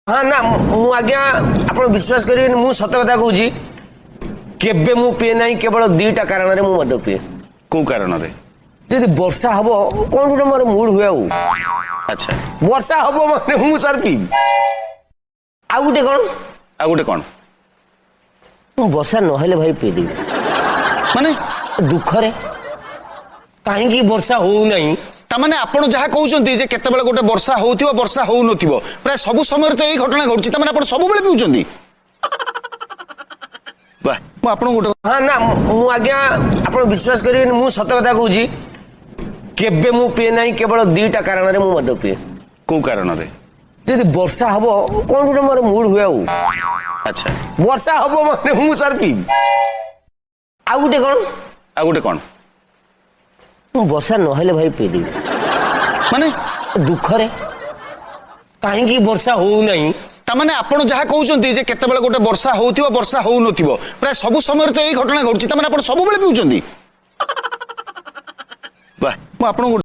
हाँ ना मु आज्ञा आप विश्वास करेंगे मु सत कथा कहूँ केबे मु पिए ना केवल दीटा कारण मु मद पिए को कारण रे जदि वर्षा हम कौन गोटे मोर मूड हुए अच्छा वर्षा हम माने मु सर पी आ गोटे कौन मु वर्षा नहेले भाई पी दी माने दुख रे कहीं वर्षा हो नहीं तामाने आपण जहा कहउचंती जे केते बेले गोटे वर्षा होउथिबो वर्षा होउ नथिबो प्राय सब समय तो एई घटना घटुची तामाने आपण सब बेले पिउचंती वाह मु आपण गोटे हाँ ना मु आज्ञा आप विश्वास करेंगे मु सत कथा कहूँ केबे मु पिए ना केवल दीटा कारण मु मद पिए को कारण रे जदि वर्षा हम कौन गोटे मोर मूड हुए अच्छा वर्षा हम माने मु सर पी आ गोटे कौन मु वर्षा नहेले भाई पी दी माने दुख रे कहीं वर्षा हो नहीं तामाने आपण जहा कहउचंती जे केते बेले गोटे वर्षा होउथिबो वर्षा होउ नथिबो प्राय सब समय तो एई घटना घटुची तामाने आपण सब बेले पिउचंती वाह मु आपण